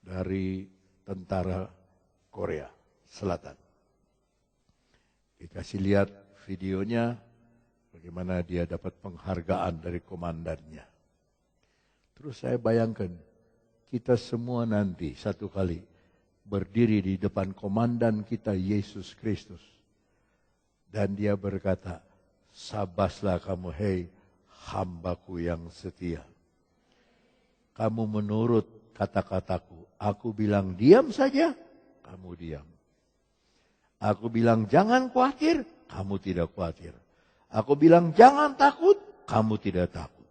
dari tentara Korea Selatan. Dikasih lihat videonya bagaimana dia dapat penghargaan dari komandannya. Terus saya bayangkan kita semua nanti satu kali berdiri di depan komandan kita Yesus Kristus. Dan dia berkata, sabaslah kamu hei hambaku yang setia. Kamu menurut kata-kataku. Aku bilang diam saja, kamu diam. Aku bilang jangan khawatir, kamu tidak khawatir. Aku bilang jangan takut, kamu tidak takut.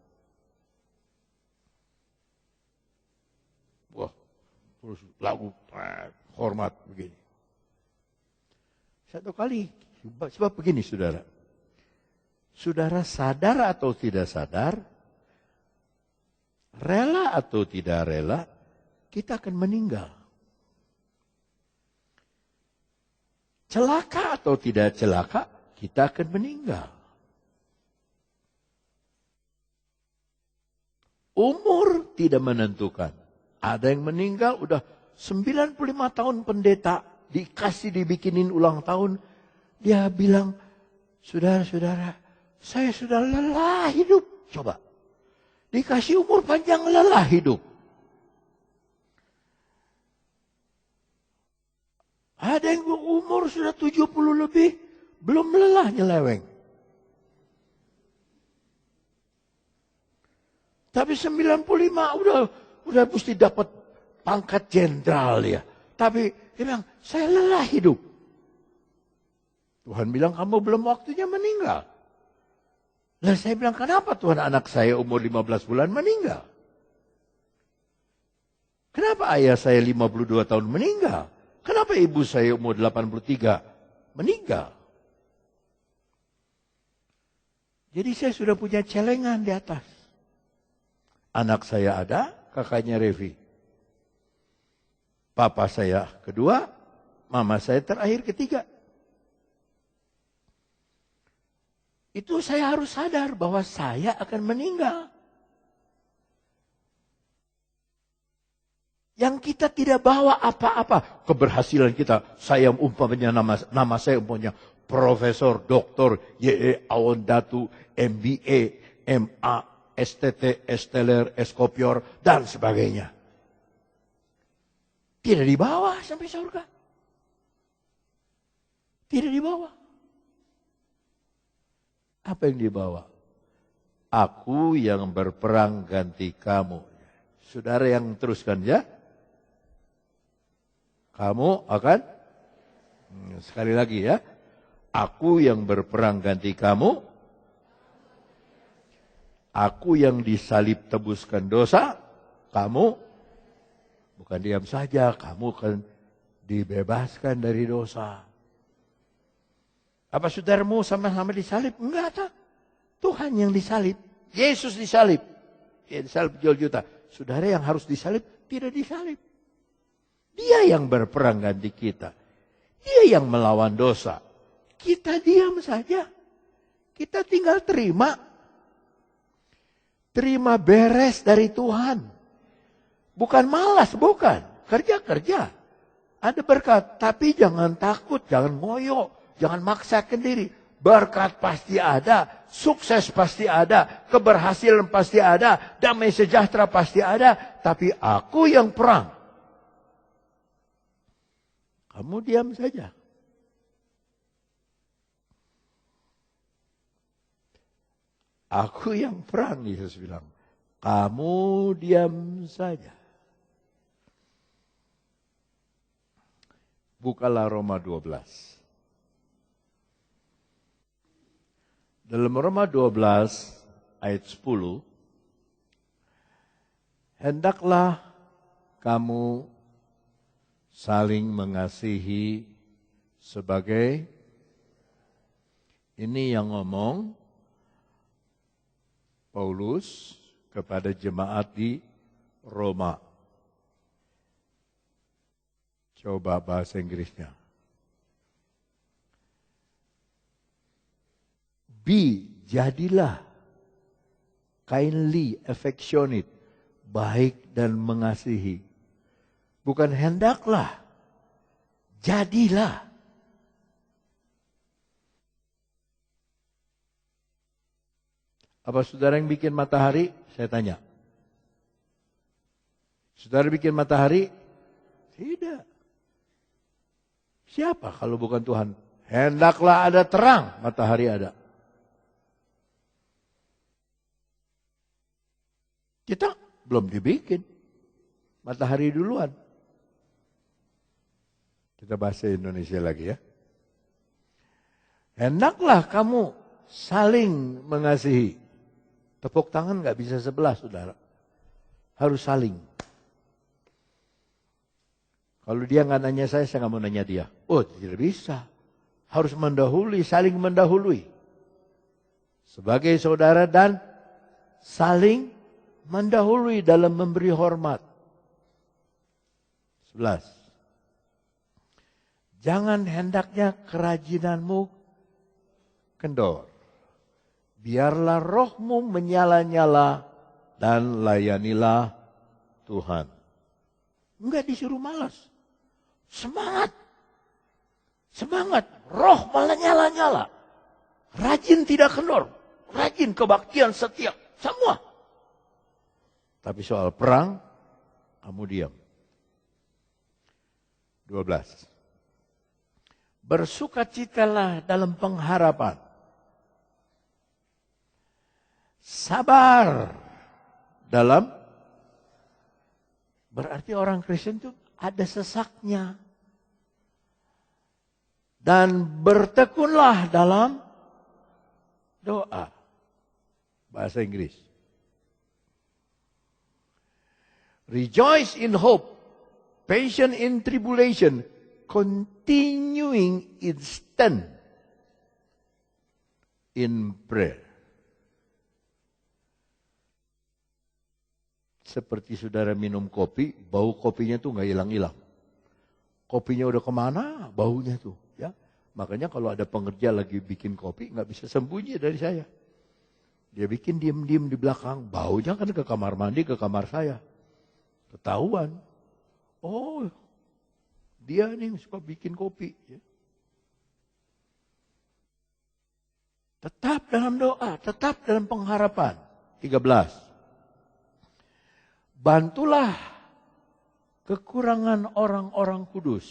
Wah, terus lagu hormat begini. Satu kali, sebab begini saudara. Saudara sadar atau tidak sadar, rela atau tidak rela, kita akan meninggal. Celaka atau tidak celaka, kita akan meninggal. Umur tidak menentukan. Ada yang meninggal udah 95 tahun pendeta, dibikinin ulang tahun. Dia bilang, saudara-saudara, saya sudah lelah hidup. Coba, dikasih umur panjang lelah hidup. Ada yang umur sudah 70 lebih, belum lelah nyeleweng. Tapi 95 udah mesti dapat pangkat jenderal ya. Tapi dia bilang, saya lelah hidup. Tuhan bilang, kamu belum waktunya meninggal. Lalu saya bilang, kenapa Tuhan anak saya umur 15 bulan meninggal? Kenapa ayah saya 52 tahun meninggal? Kenapa ibu saya umur 83 meninggal? Jadi saya sudah punya celengan di atas. Anak saya ada, kakaknya Revi. Papa saya kedua, mama saya terakhir ketiga. Itu saya harus sadar bahwa saya akan meninggal. Yang kita tidak bawa apa-apa. Keberhasilan kita. Saya umpamanya nama saya umpamanya Profesor Dr. Y.E. Awondatu, MBA, MA, STT, Esteller, Eskopior, dan sebagainya. Tidak dibawa sampai surga. Tidak dibawa. Apa yang dibawa? Aku yang berperang ganti kamu. Saudara yang teruskan ya. Kamu akan, sekali lagi ya. Aku yang berperang ganti kamu. Aku yang disalib tebuskan dosa. Kamu, bukan diam saja, kamu akan dibebaskan dari dosa. Apa saudaramu sama-sama disalib? Enggak, tak. Tuhan yang disalib. Yesus disalib. Dia disalib juta. Saudara yang harus disalib, tidak disalib. Dia yang berperang ganti kita. Dia yang melawan dosa. Kita diam saja. Kita tinggal terima. Terima beres dari Tuhan. Bukan malas, bukan. Kerja-kerja. Ada berkat, tapi jangan takut, jangan ngoyo. Jangan maksakan diri. Berkat pasti ada, sukses pasti ada, keberhasilan pasti ada, damai sejahtera pasti ada. Tapi aku yang perang. Kamu diam saja. Aku yang perang, Yesus bilang. Kamu diam saja. Bukalah Roma 12. Dalam Roma 12 ayat 10, hendaklah kamu saling mengasihi sebagai, ini yang ngomong Paulus kepada jemaat di Roma. Coba bahasa Inggrisnya. Jadilah kindly, affectionate, baik dan mengasihi. Bukan hendaklah, jadilah. Apa saudara yang bikin matahari? Saya tanya. Saudara bikin matahari? Tidak. Siapa kalau bukan Tuhan? Hendaklah ada terang, matahari ada. Kita belum dibikin. Matahari duluan. Kita bahasa Indonesia lagi ya. Hendaklah kamu saling mengasihi. Tepuk tangan gak bisa sebelah, saudara. Harus saling. Kalau dia gak nanya saya gak mau nanya dia. Oh, tidak bisa. Harus mendahului, saling mendahului. Sebagai saudara dan saling mendahului dalam memberi hormat. 11. Jangan hendaknya kerajinanmu kendor. Biarlah rohmu menyala-nyala dan layanilah Tuhan. Enggak disuruh malas. Semangat. Semangat. Roh malah nyala-nyala. Rajin tidak kendor. Rajin kebaktian setia. Semua. Tapi soal perang, kamu diam. 12. Bersukacitalah dalam pengharapan. Sabar dalam, berarti orang Kristen itu ada sesaknya. Dan bertekunlah dalam doa. Bahasa Inggris. Rejoice in hope, patient in tribulation, continuing instant in prayer. Seperti saudara minum kopi, bau kopinya tuh nggak hilang-hilang. Kopinya udah kemana, baunya tuh, ya. Makanya kalau ada pengerja lagi bikin kopi, nggak bisa sembunyi dari saya. Dia bikin diem-diem di belakang, baunya kan ke kamar mandi, ke kamar saya. Ketahuan. Oh, dia nih suka bikin kopi. Ya. Tetap dalam doa, tetap dalam pengharapan. 13. Bantulah kekurangan orang-orang kudus.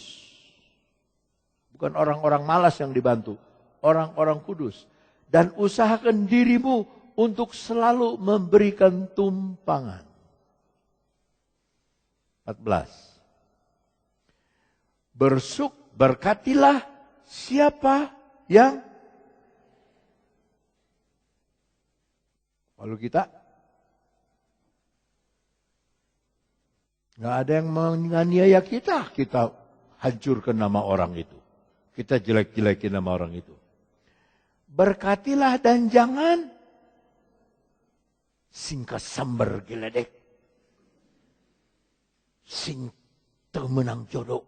Bukan orang-orang malas yang dibantu. Orang-orang kudus. Dan usahakan dirimu untuk selalu memberikan tumpangan. 14. Berkatilah siapa yang, kalau kita nggak ada yang menganiaya kita, kita hancurkan nama orang itu, kita jelek-jelekin nama orang itu. Berkatilah dan jangan sing kasamber geledek, sing temenang jodoh,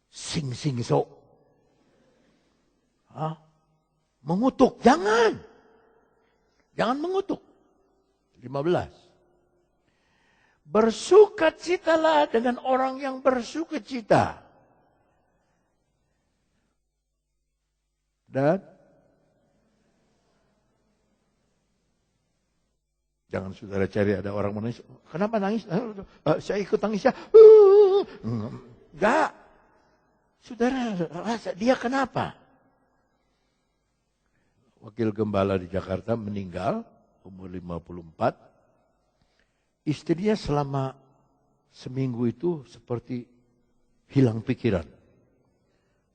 sing sok, mengutuk, jangan mengutuk. 15. Bersukacitalah dengan orang yang bersukacita. Dan jangan saudara cari ada orang menangis. Kenapa nangis? Saya ikut nangis ya. Enggak. Saudara rasa dia kenapa? Wakil gembala di Jakarta meninggal umur 54. Istrinya selama seminggu itu seperti hilang pikiran.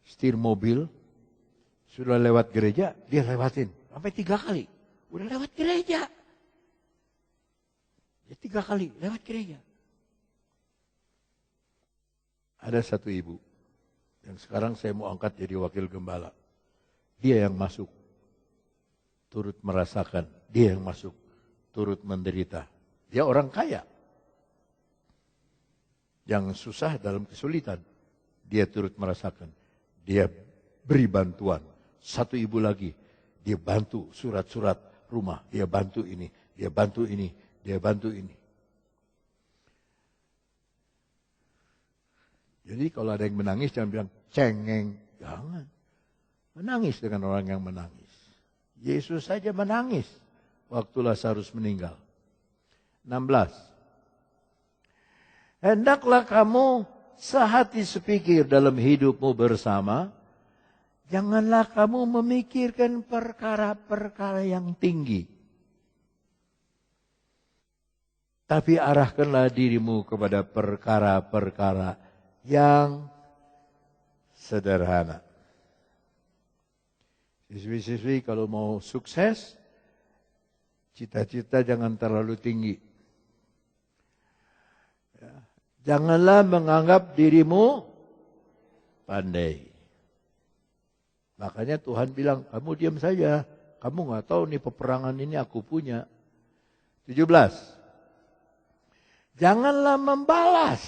Setir mobil, sudah lewat gereja, dia lewatin. Sampai 3 kali. Udah lewat gereja. Ya 3 kali lewat gereja. Ada satu ibu, yang sekarang saya mau angkat jadi wakil gembala. Dia yang masuk, turut merasakan. Dia yang masuk, turut menderita. Dia orang kaya. Yang susah dalam kesulitan. Dia turut merasakan. Dia beri bantuan. Satu ibu lagi. Dia bantu surat-surat rumah. Dia bantu ini. Dia bantu ini. Dia bantu ini. Jadi kalau ada yang menangis jangan bilang cengeng. Jangan. Menangis dengan orang yang menangis. Yesus saja menangis waktu Lazarus meninggal. 16. Hendaklah kamu sehati sepikir dalam hidupmu bersama. Janganlah kamu memikirkan perkara-perkara yang tinggi. Tapi arahkanlah dirimu kepada perkara-perkara yang sederhana. Siswi-siswi kalau mau sukses, cita-cita jangan terlalu tinggi. Janganlah menganggap dirimu pandai. Makanya Tuhan bilang, kamu diam saja. Kamu nggak tahu nih peperangan ini aku punya. 17. Janganlah membalas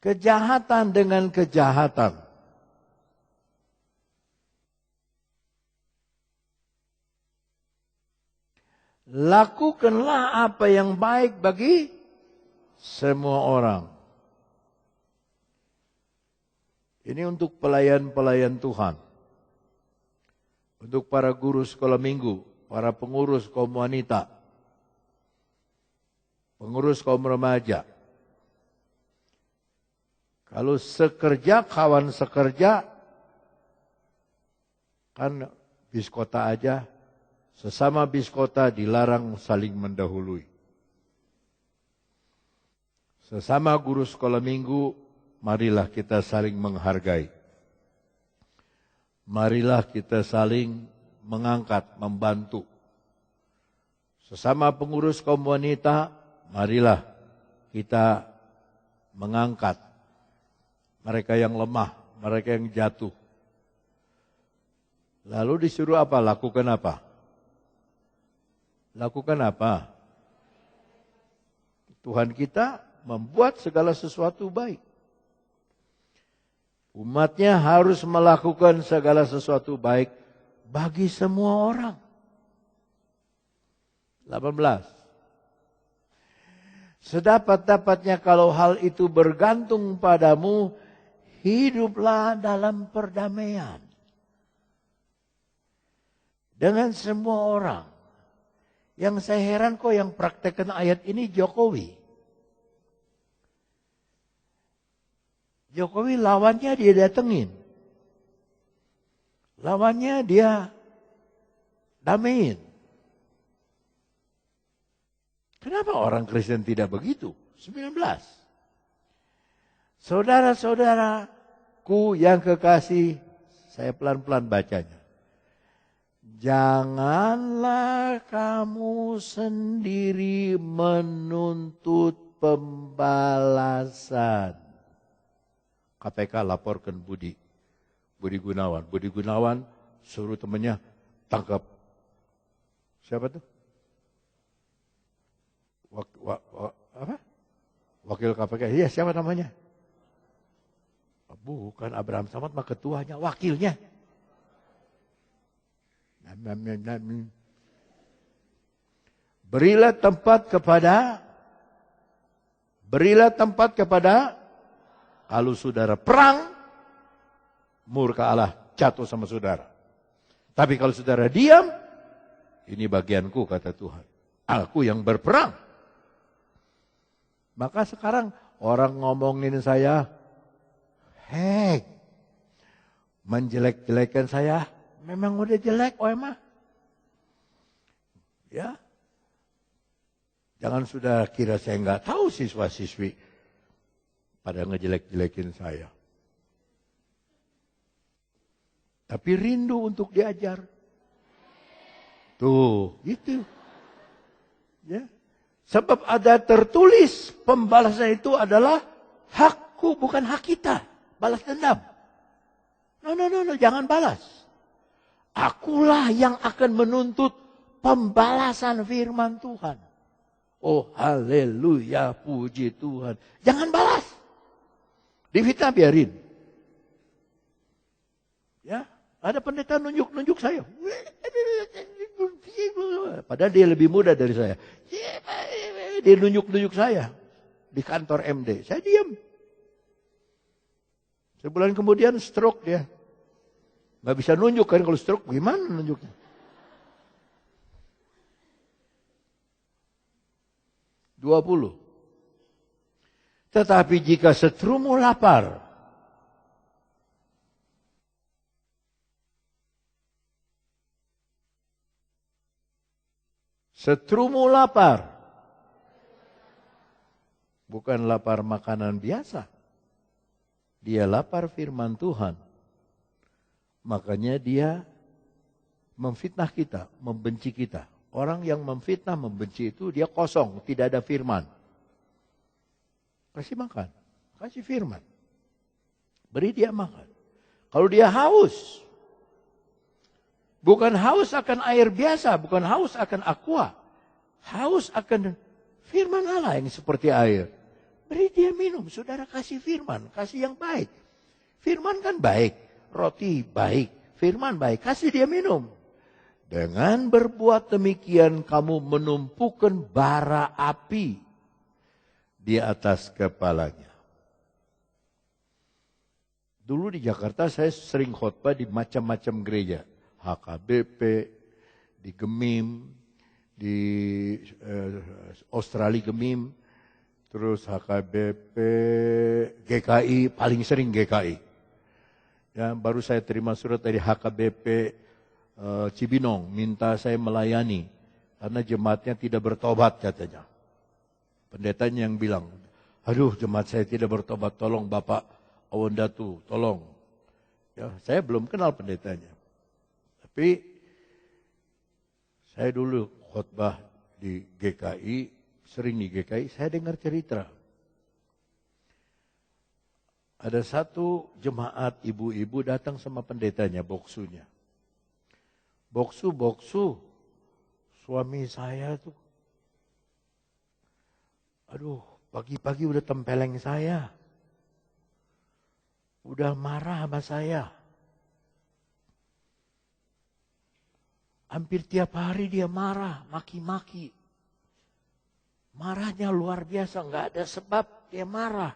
kejahatan dengan kejahatan. Lakukanlah apa yang baik bagi semua orang. Ini untuk pelayan-pelayan Tuhan. Untuk para guru sekolah minggu, para pengurus kaum wanita, pengurus kaum remaja. Kalau sekerja, kawan sekerja, kan biskota aja, sesama biskota dilarang saling mendahului. Sesama guru sekolah minggu, marilah kita saling menghargai. Marilah kita saling mengangkat, membantu. Sesama pengurus kaum wanita, marilah kita mengangkat mereka yang lemah, mereka yang jatuh. Lalu disuruh apa? Lakukan apa? Lakukan apa? Tuhan kita membuat segala sesuatu baik. Umatnya harus melakukan segala sesuatu baik bagi semua orang. 18. Sedapat-dapatnya kalau hal itu bergantung padamu, hiduplah dalam perdamaian dengan semua orang. Yang saya heran kok yang praktekkan ayat ini Jokowi. Jokowi lawannya dia datengin. Lawannya dia damein. Kenapa orang Kristen tidak begitu? 19. Saudara-saudaraku yang kekasih, saya pelan-pelan bacanya. Janganlah kamu sendiri menuntut pembalasan. KPK laporkan Budi Gunawan. Budi Gunawan suruh temannya tangkap. Siapa tuh? Wakil KPK. Iya, siapa namanya? Bukan Abraham Samad, mah ketuanya, wakilnya. Berilah tempat kepada kalau saudara perang, murka Allah jatuh sama saudara. Tapi kalau saudara diam, ini bagianku kata Tuhan. Aku yang berperang. Maka sekarang orang ngomongin saya, menjelek-jelekan saya, memang udah jelek, emang. Ya, jangan sudah kira saya nggak tahu siswa-siswi pada ngejelek-jelekin saya. Tapi rindu untuk diajar. Tuh, itu. Ya. Sebab ada tertulis pembalasan itu adalah hakku, bukan hak kita. Balas dendam. No, jangan balas. Akulah yang akan menuntut pembalasan firman Tuhan. Oh, haleluya, puji Tuhan. Jangan balas. Difitnah biarin. Ya, ada pendeta nunjuk saya. Padahal dia lebih muda dari saya. Dia nunjuk saya di kantor MD. Saya diam. Sebulan kemudian stroke dia. Nggak bisa nunjuk kan, kalau stroke gimana nunjuknya? $20. Tetapi jika seterumu lapar, seterumu lapar, bukan lapar makanan biasa, dia lapar firman Tuhan. Makanya dia memfitnah kita, membenci kita. Orang yang memfitnah, membenci itu dia kosong, tidak ada firman. Kasih makan, kasih firman. Beri dia makan. Kalau dia haus, bukan haus akan air biasa, bukan haus akan aqua. Haus akan firman Allah yang seperti air. Beri dia minum, saudara kasih firman, kasih yang baik. Firman kan baik, roti baik, firman baik, kasih dia minum. Dengan berbuat demikian kamu menumpukan bara api di atas kepalanya. Dulu di Jakarta saya sering khotbah di macam-macam gereja. HKBP, di Gemim, di Australia Gemim, terus HKBP, GKI, paling sering GKI. Ya, baru saya terima surat dari HKBP Cibinong, minta saya melayani karena jemaatnya tidak bertobat katanya. Pendetanya yang bilang, aduh jemaat saya tidak bertobat, tolong Bapak Awandatu, tolong. Ya, saya belum kenal pendetanya. Tapi saya dulu khotbah di GKI, sering di GKI, saya dengar cerita. Ada satu jemaat ibu-ibu datang sama pendetanya, boksunya. Boksu, suami saya tuh, aduh pagi-pagi udah tempeleng saya. Udah marah sama saya. Hampir tiap hari dia marah, maki-maki. Marahnya luar biasa, nggak ada sebab dia marah.